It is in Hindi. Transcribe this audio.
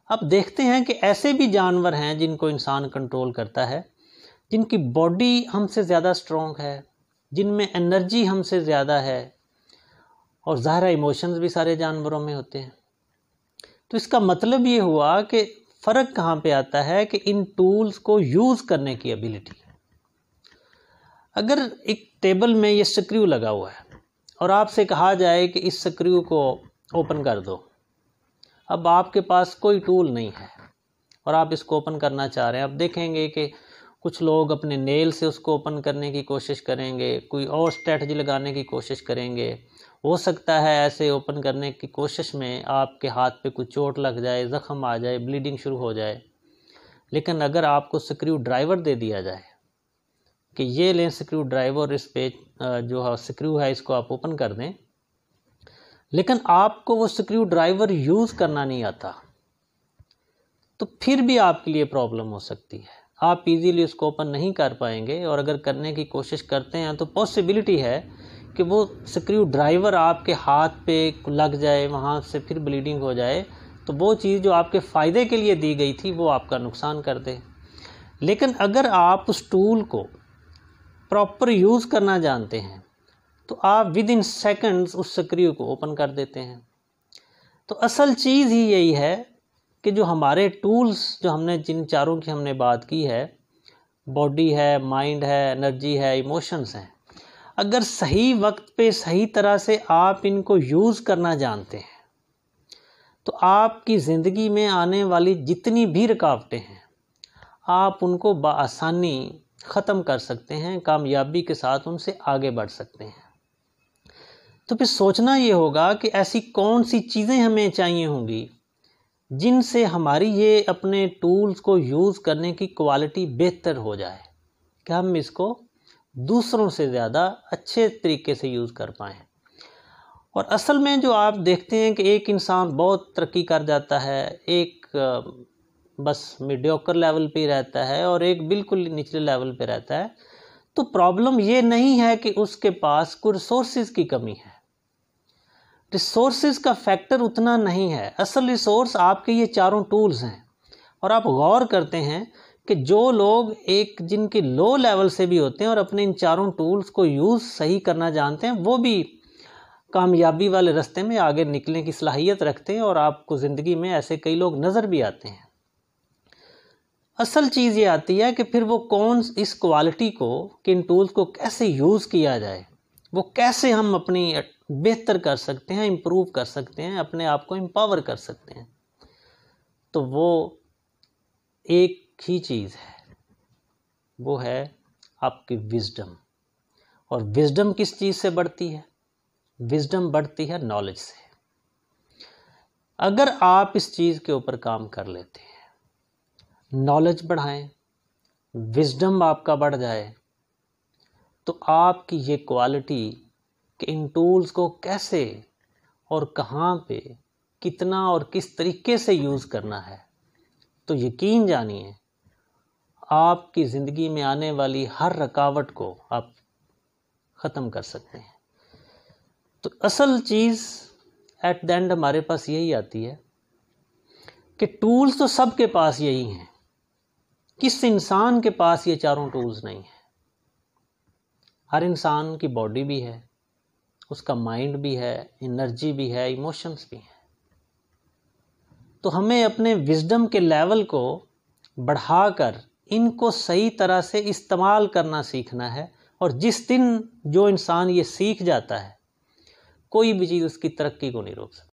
अब देखते हैं कि ऐसे भी जानवर हैं जिनको इंसान कंट्रोल करता है, जिनकी बॉडी हमसे ज़्यादा स्ट्रॉन्ग है, जिनमें एनर्जी हमसे ज़्यादा है, और ज़ाहिर इमोशंस भी सारे जानवरों में होते हैं। तो इसका मतलब ये हुआ कि फ़र्क कहाँ पे आता है कि इन टूल्स को यूज़ करने की एबिलिटी। अगर एक टेबल में ये स्क्रू लगा हुआ है और आपसे कहा जाए कि इस स्क्रू को ओपन कर दो, अब आपके पास कोई टूल नहीं है और आप इसको ओपन करना चाह रहे हैं। अब देखेंगे कि कुछ लोग अपने नेल से उसको ओपन करने की कोशिश करेंगे, कोई और स्ट्रेटजी लगाने की कोशिश करेंगे। हो सकता है ऐसे ओपन करने की कोशिश में आपके हाथ पे कुछ चोट लग जाए, ज़ख़म आ जाए, ब्लीडिंग शुरू हो जाए। लेकिन अगर आपको स्क्रू ड्राइवर दे दिया जाए कि ये लें स्क्रू ड्राइवर, इस पे जो स्क्रू है इसको आप ओपन कर दें, लेकिन आपको वो स्क्रू ड्राइवर यूज़ करना नहीं आता, तो फिर भी आपके लिए प्रॉब्लम हो सकती है। आप इजीली उसको ओपन नहीं कर पाएंगे, और अगर करने की कोशिश करते हैं तो पॉसिबिलिटी है कि वो स्क्रू ड्राइवर आपके हाथ पे लग जाए, वहाँ से फिर ब्लीडिंग हो जाए, तो वो चीज़ जो आपके फ़ायदे के लिए दी गई थी वो आपका नुकसान कर दे। लेकिन अगर आप उस टूल को प्रॉपर यूज़ करना जानते हैं तो आप विद इन सेकंड्स उस स्क्रू को ओपन कर देते हैं। तो असल चीज़ ही यही है कि जो हमारे टूल्स, जो हमने जिन चारों की हमने बात की है, बॉडी है, माइंड है, एनर्जी है, इमोशंस हैं, अगर सही वक्त पे सही तरह से आप इनको यूज़ करना जानते हैं तो आपकी ज़िंदगी में आने वाली जितनी भी रुकावटें हैं आप उनको बआसानी ख़त्म कर सकते हैं, कामयाबी के साथ उनसे आगे बढ़ सकते हैं। तो फिर सोचना ये होगा कि ऐसी कौन सी चीज़ें हमें चाहिए होंगी जिनसे हमारी ये अपने टूल्स को यूज़ करने की क्वालिटी बेहतर हो जाए, कि हम इसको दूसरों से ज़्यादा अच्छे तरीके से यूज़ कर पाएँ। और असल में जो आप देखते हैं कि एक इंसान बहुत तरक्की कर जाता है, एक बस मीडियोकर लेवल पे ही रहता है और एक बिल्कुल निचले लेवल पे रहता है, तो प्रॉब्लम ये नहीं है कि उसके पास कोई रिसोर्सेज की कमी है। रिसोर्सेज का फैक्टर उतना नहीं है। असल रिसोर्स आपके ये चारों टूल्स हैं। और आप गौर करते हैं कि जो लोग एक जिनके लो लेवल से भी होते हैं और अपने इन चारों टूल्स को यूज़ सही करना जानते हैं, वो भी कामयाबी वाले रास्ते में आगे निकलने की सलाहियत रखते हैं, और आपको ज़िंदगी में ऐसे कई लोग नज़र भी आते हैं। असल चीज़ ये आती है कि फिर वो कौन इस क्वालिटी को, कि इन टूल्स को कैसे यूज़ किया जाए, वो कैसे हम अपनी बेहतर कर सकते हैं, इम्प्रूव कर सकते हैं, अपने आप को एम्पावर कर सकते हैं। तो वो एक ही चीज़ है, वो है आपकी विजडम। और विजडम किस चीज़ से बढ़ती है? विजडम बढ़ती है नॉलेज से। अगर आप इस चीज़ के ऊपर काम कर लेते हैं, नॉलेज बढ़ाएं, विजडम आपका बढ़ जाए, तो आपकी ये क्वालिटी कि इन टूल्स को कैसे और कहाँ पे, कितना और किस तरीके से यूज़ करना है, तो यकीन जानिए आपकी ज़िंदगी में आने वाली हर रुकावट को आप ख़त्म कर सकते हैं। तो असल चीज़ एट द एंड हमारे पास यही आती है कि टूल्स तो सबके पास यही हैं, किस इंसान के पास ये चारों टूल्स नहीं हैं? हर इंसान की बॉडी भी है, उसका माइंड भी है, एनर्जी भी है, इमोशंस भी हैं। तो हमें अपने विजडम के लेवल को बढ़ाकर इनको सही तरह से इस्तेमाल करना सीखना है। और जिस दिन जो इंसान ये सीख जाता है, कोई भी चीज़ उसकी तरक्की को नहीं रोक सकती।